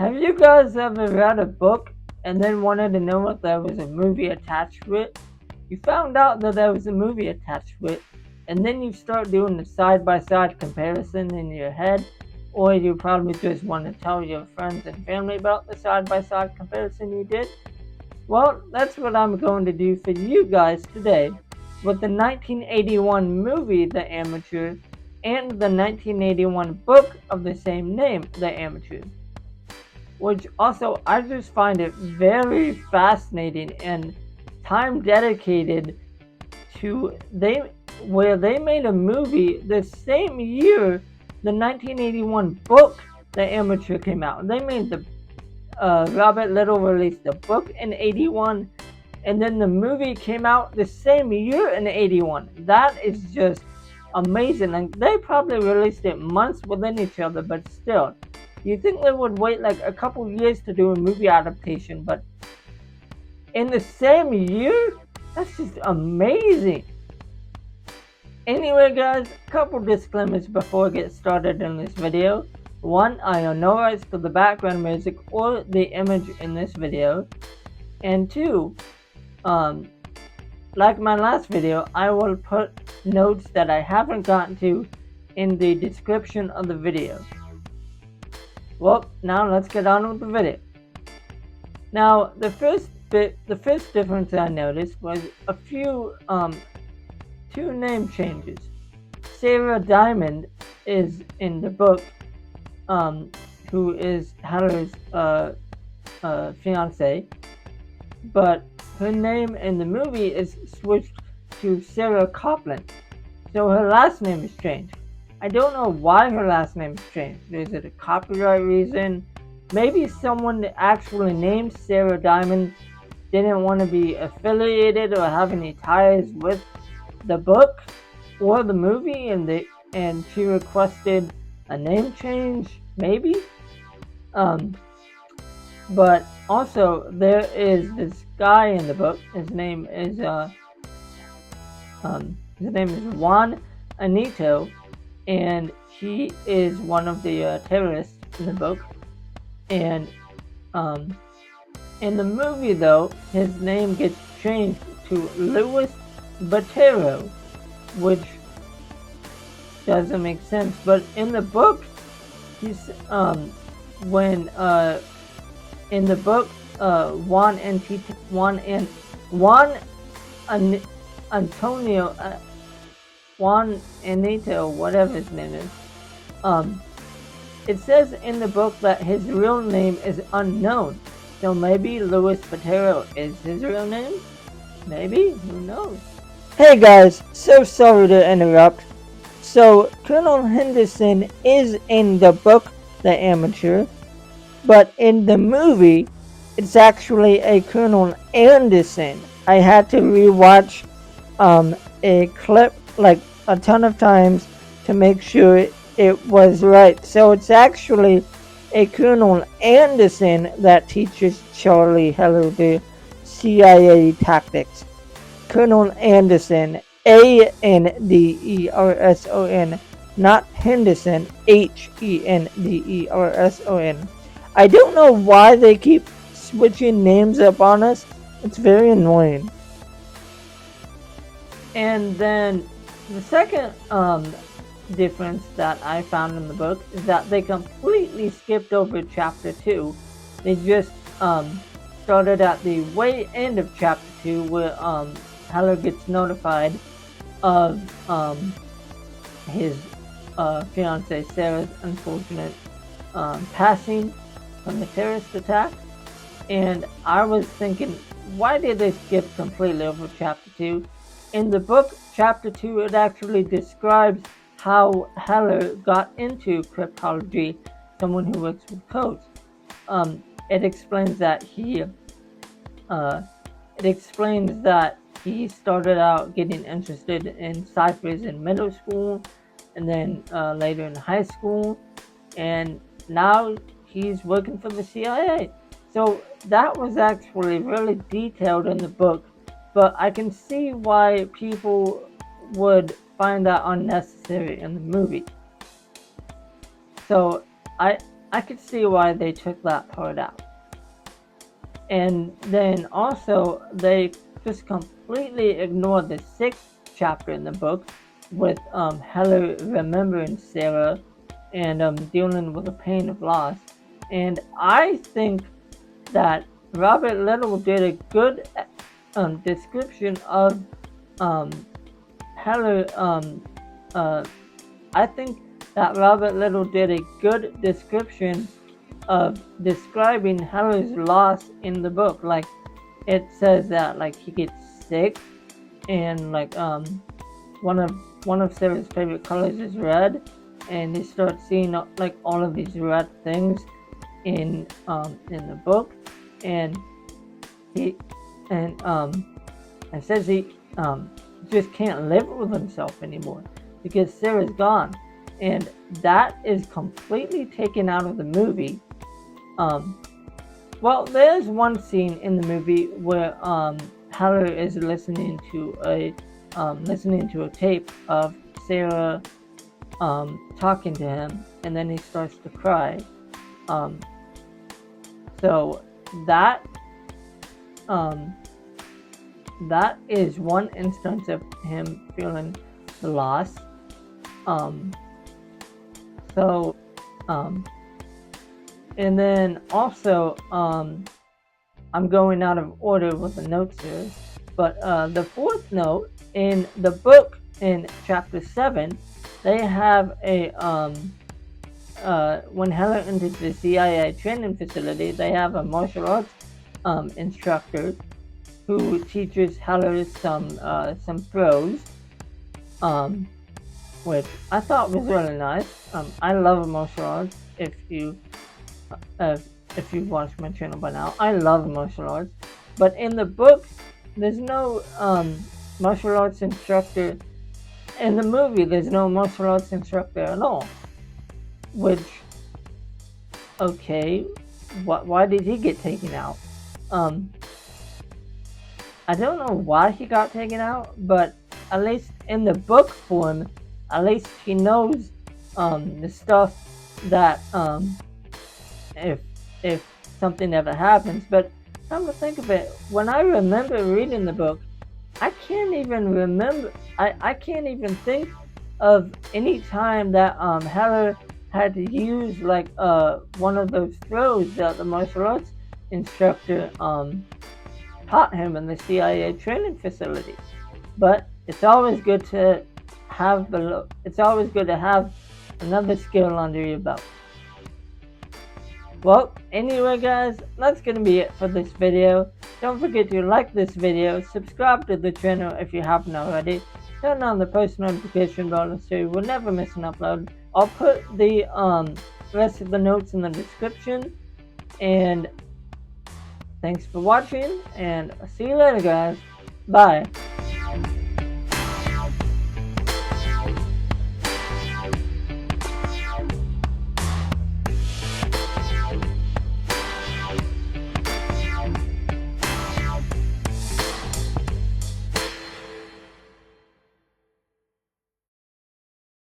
Have you guys ever read a book and then wanted to know if there was a movie attached to it? You found out that there was a movie attached to it, and then you start doing the side-by-side comparison in your head, or you probably just want to tell your friends and family about the side-by-side comparison you did. Well, that's what I'm going to do for you guys today with the 1981 movie The Amateur and the 1981 book of the same name, The Amateur. Which also, I just find it very fascinating and time dedicated to where they made a movie the same year the 1981 book The Amateur came out. They made the Robert Little released the book in 81, and then the movie came out the same year in 81. That is just amazing. And they probably released it months within each other, but still, you think they would wait like a couple years to do a movie adaptation, but in the same year? That's just amazing. Anyway guys, a couple disclaimers before I get started in this video. One, I own no rights to the background music or the image in this video. And two, like my last video, I will put notes that I haven't gotten to in the description of the video. Well, now let's get on with the video. Now, the first difference I noticed was a few, two name changes. Sarah Diamond is in the book, who is Haller's fiance, but her name in the movie is switched to Sarah Copland, so her last name is changed. I don't know why her last name is changed. Is it a copyright reason? Maybe someone that actually named Sarah Diamond didn't want to be affiliated or have any ties with the book or the movie, and she requested a name change, maybe. But also there is this guy in the book. His name is Juan Anito, and he is one of the terrorists in the book. And in the movie, though, his name gets changed to Louis Botero, which doesn't make sense. But in the book, he's in the book, Juan Anito, whatever his name is, it says in the book that his real name is unknown. So maybe Louis Botero is his real name? Maybe? Who knows? Hey guys, so sorry to interrupt. So, Colonel Henderson is in the book The Amateur, but in the movie, it's actually a Colonel Anderson. I had to rewatch a clip like a ton of times to make sure it was right. So it's actually a Colonel Anderson that teaches Charlie Heller the CIA tactics. Colonel Anderson, Anderson, not Henderson, Henderson. I don't know why they keep switching names up on us. It's very annoying. And then the second difference that I found in the book is that they completely skipped over chapter 2. They just started at the way end of chapter 2 where Heller gets notified of his fiancée Sarah's unfortunate passing from the terrorist attack. And I was thinking, why did they skip completely over chapter 2? In the book, chapter 2, it actually describes how Heller got into cryptology, someone who works with codes. It explains that he started out getting interested in ciphers in middle school, and then later in high school, and now he's working for the CIA. So that was actually really detailed in the book, but I can see why people would find that unnecessary in the movie. So I I could see why they took that part out. And then also, they just completely ignored the 6th chapter in the book with Heather remembering Sarah and dealing with the pain of loss. And I think that Robert Little did a good description of Heather. I think that Robert Little did a good description of describing Heather's loss in the book. Like, it says that like he gets sick, and like one of Sarah's favorite colors is red, and he starts seeing like all of these red things in the book, and he and it says he just can't live with himself anymore because Sarah's gone, and that is completely taken out of the movie. Well, there's one scene in the movie where Heather is listening to a tape of Sarah talking to him, and then he starts to cry. So that is one instance of him feeling the loss. And then also, I'm going out of order with the notes here, but the 4th note in the book in chapter 7, they have a when Heather enters the CIA training facility, they have a martial arts instructor who teaches Heather some throws, which I thought was really nice. I love martial arts. If you've watched my channel by now, I love martial arts. But in the book, there's no martial arts instructor. In the movie, there's no martial arts instructor at all. Which, okay, why did he get taken out? I don't know why he got taken out, but at least in the book form, at least he knows the stuff that if something ever happens. But come to think of it, when I remember reading the book, I can't even remember. I can't even think of any time that Heather had to use like one of those throws that the martial arts instructor taught him in the CIA training facility. But it's always good to have another skill under your belt. Well, anyway guys, that's going to be it for this video. Don't forget to like this video, subscribe to the channel if you haven't already, turn on the post notification bell so you will never miss an upload. I'll put the rest of the notes in the description, and thanks for watching, and I'll see you later guys. Bye.